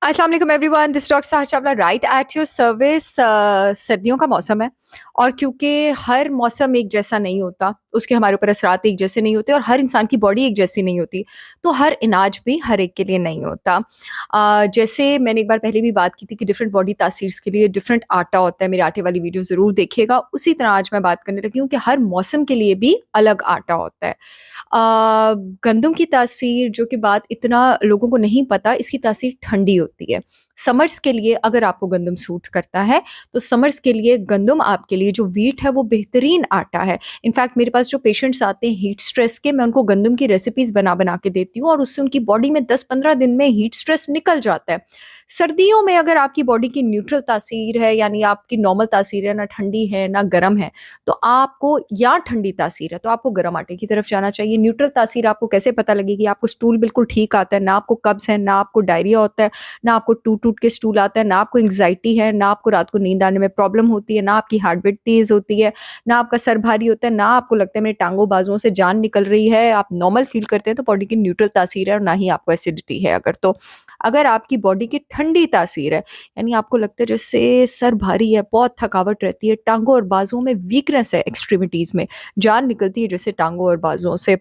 अस्सलाम वालेकुम everyone, this doctor Sahar Chawla right at your service. सर्दियों का मौसम है और क्योंकि हर मौसम एक जैसा नहीं होता, उसके हमारे ऊपर असरात एक जैसे नहीं होते और हर इंसान की बॉडी एक जैसी नहीं होती, तो हर इलाज भी हर एक के लिए नहीं होता। जैसे मैंने एक बार पहले भी बात की थी कि डिफरेंट बॉडी तासीर के लिए डिफरेंट आटा होता है, मेरे आटे वाली वीडियो ज़रूर देखिएगा। उसी तरह आज मैं बात करने लगी हूँ कि हर मौसम के लिए भी अलग आटा होता है। गंदम की तासीर जो कि बात इतना लोगों को नहीं पता, इसकी तासीर ठंडी होती है। समर्स के लिए अगर आपको गंदम सूट करता है, तो समर्स के लिए गंदम आपके लिए जो व्हीट है वो बेहतरीन आटा है। इनफैक्ट मेरे पास जो पेशेंट्स आते हैं हीट स्ट्रेस के, मैं उनको गंदम की रेसिपीज़ बना-बना के देती हूँ और उससे उनकी बॉडी में 10-15 दिन में हीट स्ट्रेस निकल जाता है। सर्दियों में अगर आपकी बॉडी की न्यूट्रल तासीर है, यानी आपकी नॉर्मल तासीर है, ना ठंडी है, ना गरम है, तो आपको या ठंडी तासीर है, तो आपको गरम आटे की तरफ जाना चाहिए। न्यूट्रल तासीर आपको कैसे पता लगेगी? आपको स्टूल बिल्कुल ठीक आता है, ना आपको कब्ज़ है, ना आपको डायरिया होता है, ना आपको टूट-टूट के स्टूल आता है, ना आपको एंग्ज़ायटी है, ना आपको रात को नींद आने में प्रॉब्लम होती है, ना आपकी हार्ट बीट तेज़ होती है, ना आपका सर भारी होता है, ना आपको लगता है मेरे टाँगों बाजुओं से जान निकल रही है, आप नॉर्मल फ़ील करते हैं, तो बॉडी की न्यूट्रल तासीर है और ना ही आपको एसिडिटी है अगर तो। अगर आपकी बॉडी की ठंडी तासीर है, यानी आपको लगता है जैसे सर भारी है, बहुत थकावट रहती है, टाँगों और बाजुओं में वीकनेस है, एक्सट्रीमिटीज़ में, जान निकलती है जैसे टाँगों और बाजुओं से,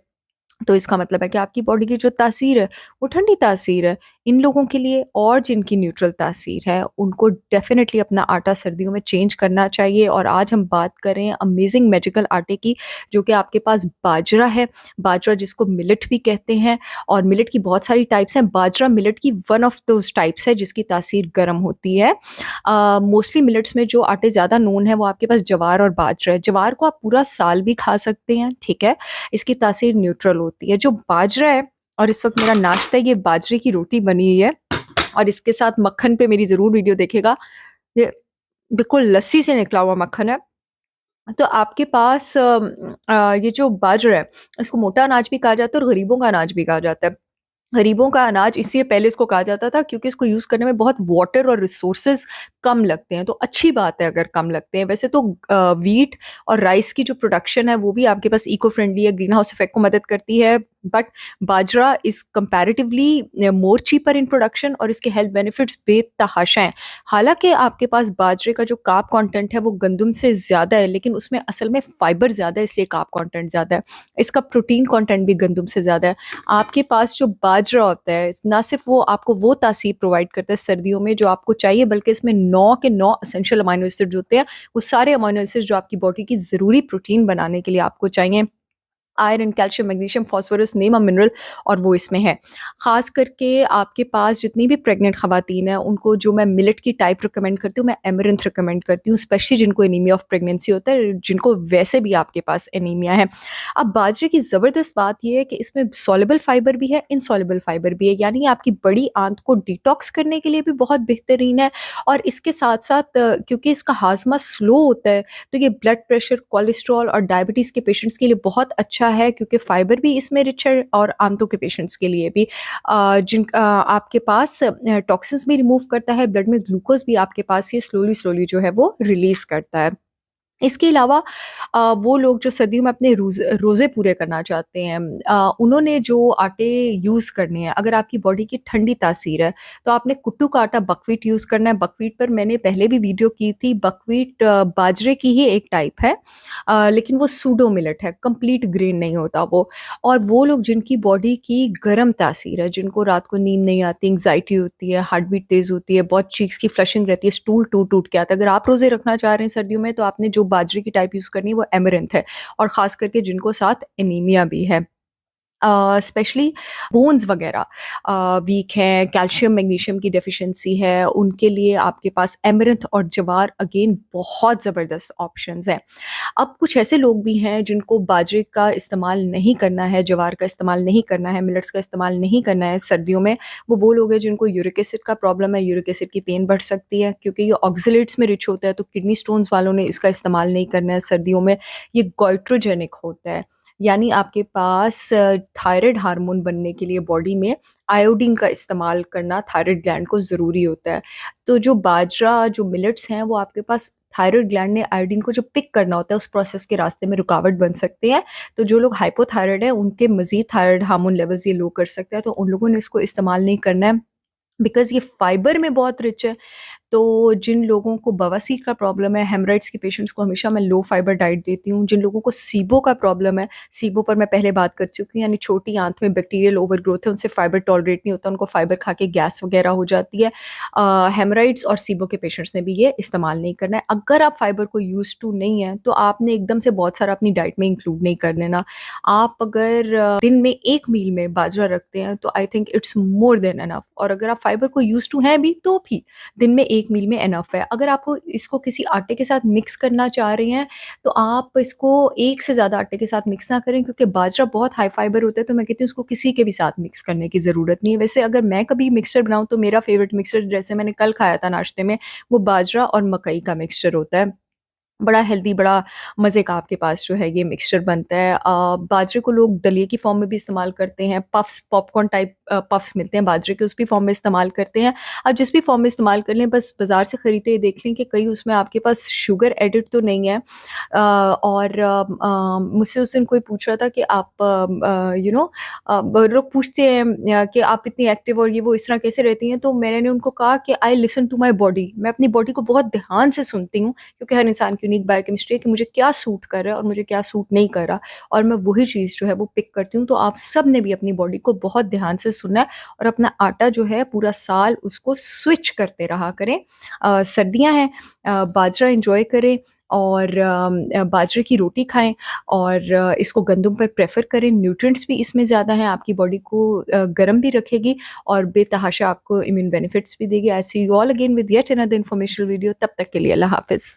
तो इसका मतलब है कि आपकी बॉडी की जो तासीर है, वो ठंडी तासीर है। इन लोगों के लिए और जिनकी न्यूट्रल तासीर है, उनको डेफ़िनिटली अपना आटा सर्दियों में चेंज करना चाहिए और आज हम बात कर रहे हैं अमेज़िंग मैजिकल आटे की, जो कि आपके पास बाजरा है, बाजरा जिसको मिलेट भी कहते हैं और मिलेट की बहुत सारी टाइप्स हैं। बाजरा मिलेट की वन ऑफ दोज़ टाइप्स है जिसकी तासीर गर्म होती है। मोस्टली मिलेट्स में जो आटे ज़्यादा नोन है, वो आपके पास जवार और बाजरा है। जवार को आप पूरा साल भी खा सकते हैं, ठीक है? इसकी तासीर न्यूट्रल होती है। जो बाजरा है और इस वक़्त मेरा नाश्ता ये बाजरे की रोटी बनी हुई है और इसके साथ मक्खन पे मेरी ज़रूर वीडियो देखिएगा। ये बिल्कुल लस्सी से निकला हुआ मक्खन है। तो आपके पास ये जो बाजरा है, इसको मोटा अनाज भी कहा जाता है और गरीबों का अनाज भी कहा जाता है। गरीबों का अनाज इसलिए पहले इसको कहा जाता था क्योंकि इसको यूज़ करने में बहुत वाटर और रिसोर्सेज़ कम लगते हैं, तो अच्छी बात है अगर कम लगते हैं। वैसे तो व्हीट और राइस की जो प्रोडक्शन है वो भी आपके पास इको फ्रेंडली है, ग्रीन हाउस इफ़ेक्ट को मदद करती है, but bajra is comparatively more cheaper in production और इसके हेल्थ बेनिफिट्स बेतहाशा हैं। हालाँकि आपके पास बाजरे का जो कार्ब कंटेंट है वो गंदम से ज़्यादा है, लेकिन उसमें असल में फाइबर ज़्यादा है इसलिए कार्ब कंटेंट ज़्यादा है। इसका प्रोटीन कंटेंट भी गंदम से ज़्यादा है। आपके पास जो बाजरा होता है, ना सिर्फ़ वो आपको वो तासीर प्रोवाइड करता है सर्दियों में जो आपको चाहिए, बल्कि इसमें 9 के 9 एसेंशियल अमाइनो एसिड्स होते हैं। वो सारे अमाइनो एसिड्स जो आपकी बॉडी की ज़रूरी प्रोटीन बनाने के लिए आपको चाहिए। Iron, calcium, magnesium, phosphorus name a mineral और वो इसमें है। ख़ास करके आपके पास जितनी भी प्रेग्नेंट ख़वातीन हैं, उनको जो मैं मिलेट की टाइप रिकमेंड करती हूँ, मैं एमरंथ रिकमेंड करती हूँ, स्पेशली जिनको एनीमिया ऑफ प्रेगनेंसी होता है, जिनको वैसे भी आपके पास एनीमिया है। अब बाजरे की ज़बरदस्त बात ये है कि इसमें सॉल्युबल फाइबर भी है, इनसॉल्युबल फाइबर भी है, यानी आपकी बड़ी आंत को डिटॉक्स करने के लिए भी बहुत बेहतरीन है और इसके साथ-साथ क्योंकि इसका हाज़मा स्लो होता है, तो ये ब्लड प्रेशर, कोलेस्ट्रॉल और डायबिटीज़ के पेशेंट्स के लिए बहुत अच्छा है क्योंकि फाइबर भी इसमें रिच है और आंतों के पेशेंट्स के लिए भी आपके पास टॉक्सिन्स भी रिमूव करता है, ब्लड में ग्लूकोज़ भी आपके पास ये स्लोली-स्लोली जो है वो रिलीज़ करता है। इसके अलावा वो लोग जो सर्दियों में अपने रोज़े पूरे करना चाहते हैं, उन्होंने जो आटे यूज़ करने हैं, अगर आपकी बॉडी की ठंडी तासीर है, तो आपने कुट्टू का आटा बकव्हीट यूज़ करना है। बकव्हीट पर मैंने पहले भी वीडियो की थी, बकव्हीट बाजरे की ही एक टाइप है, लेकिन वो सूडो मिलेट है, कंप्लीट ग्रेन नहीं होता वो। और वो लोग जिनकी बॉडी की गर्म तासीर है, जिनको रात को नींद नहीं आती, एंग्ज़ायटी होती है, हार्ट बीट तेज़ होती है, बहुत चीक्स की फ्लशिंग रहती है, स्टूल टूट-टूट के आता है। अगर आप रोज़े रखना चाह रहे हैं सर्दियों में, तो आपने जो बाजरे की टाइप यूज़ करनी है वो एमरंथ है और ख़ास करके जिनको साथ एनीमिया भी है। स्पेशली बोन्स वगैरह वीक हैं, कैल्शियम, मैग्नीशियम की डेफ़िशिएंसी है, उनके लिए आपके पास एमरंथ और जवार अगेन बहुत ज़बरदस्त ऑप्शंस हैं। अब कुछ ऐसे लोग भी हैं जिनको बाजरे का इस्तेमाल नहीं करना है, जवार का इस्तेमाल नहीं करना है, मिलेट्स का इस्तेमाल नहीं करना है सर्दियों में। वो लोग हैं जिनको यूरिक एसिड का प्रॉब्लम है, यूरिक एसिड की पेन बढ़ सकती है क्योंकि ये ऑक्ज़लेट्स में रिच होता है, तो किडनी स्टोन्स वालों ने इसका इस्तेमाल नहीं करना है सर्दियों में। ये गोइट्रोजेनिक होता है, यानी आपके पास थायराइड हार्मोन बनने के लिए बॉडी में आयोडीन का इस्तेमाल करना थायराइड ग्लैंड को ज़रूरी होता है। तो जो बाजरा, जो मिलेट्स हैं, वो आपके पास थायराइड ग्लैंड ने आयोडीन को जो पिक करना होता है, उस प्रोसेस के रास्ते में रुकावट बन सकते हैं। तो जो लोग हाइपोथायराइड हैं, उनके मज़ीद थायराइड हार्मोन लेवल्स ये लो कर सकते हैं, तो उन लोगों ने इसको इस्तेमाल नहीं करना है। बिकॉज़ ये फाइबर में बहुत रिच है। तो जिन लोगों को बवासीर का प्रॉब्लम है, हेमराइड्स के पेशेंट्स को हमेशा मैं लो फाइबर डाइट देती हूँ। जिन लोगों को SIBO का प्रॉब्लम है, SIBO पर मैं पहले बात कर चुकी हूँ, यानी छोटी आँत में बैक्टीरियल ओवरग्रोथ है, उनसे फाइबर टॉलरेट नहीं होता, उनको फाइबर खा के गैस वगैरह हो जाती है। हेमराइड्स और SIBO के पेशेंट्स ने भी ये इस्तेमाल नहीं करना है। अगर आप फाइबर को यूज़्ड टू नहीं हैं, तो आपने एकदम से बहुत सारा अपनी डाइट में इंक्लूड नहीं कर लेना। आप अगर दिन में 1 मील में बाजरा रखते हैं, तो I think it's more than enough. और अगर आप फाइबर को यूज़्ड टू हैं भी, तो भी दिन में 1 मील में इनफ है। अगर आप इसको किसी आटे के साथ मिक्स करना चाह रहे हैं, तो आप इसको 1 से ज़्यादा आटे के साथ मिक्स ना करें, क्योंकि बाजरा बहुत हाई फाइबर होता है, तो मैं कहती हूँ उसको किसी के भी साथ मिक्स करने की ज़रूरत नहीं है। वैसे अगर मैं कभी मिक्सचर बनाऊँ, तो मेरा फ़ेवरेट मिक्सचर, जैसे मैंने कल खाया था नाश्ते में, वो बाजरा और मकई का मिक्सचर होता है। बड़ा हेल्दी, बड़ा मज़े का आपके पास जो है ये मिक्सचर बनता है। बाजरे को लोग दलिए की फ़ॉर्म में भी इस्तेमाल करते हैं, पफ्स, पॉपकॉर्न टाइप पफ्स मिलते हैं बाजरे के, उस भी फ़ॉर्म में इस्तेमाल करते हैं। आप जिस भी फ़ॉर्म में इस्तेमाल कर लें, बस बाज़ार से खरीदते हुए देख लें कि कहीं उसमें आपके पास शुगर एडेड तो नहीं है। और मुझसे उस दिन कोई पूछ रहा था कि आप लोग पूछते हैं कि आप इतनी एक्टिव और ये वो इस तरह कैसे रहती हैं? तो मैंने उनको कहा कि I listen to my body. मैं अपनी बॉडी को बहुत ध्यान से सुनती हूँ, क्योंकि हर इंसान की यूनिक बायोकेमिस्ट्री है कि मुझे क्या सूट कर रहा है और मुझे क्या सूट नहीं कर रहा, और मैं वही चीज़ जो है वो पिक करती हूँ। तो आप सब ने भी अपनी बॉडी को बहुत ध्यान से सुनना है और अपना आटा जो है पूरा साल उसको स्विच करते रहा करें। सर्दियाँ हैं, बाजरा एन्जॉय करें और बाजरे की रोटी खाएँ और इसको गंदम पर प्रेफ़र करें। न्यूट्रिएंट्स भी इसमें ज़्यादा हैं, आपकी बॉडी को गर्म भी रखेगी और बेतहाशा आपको इम्यून बेनिफिट्स भी देगी। I see you all again with yet another informational video. तब तक के लिए अल्लाह हाफ़िज़।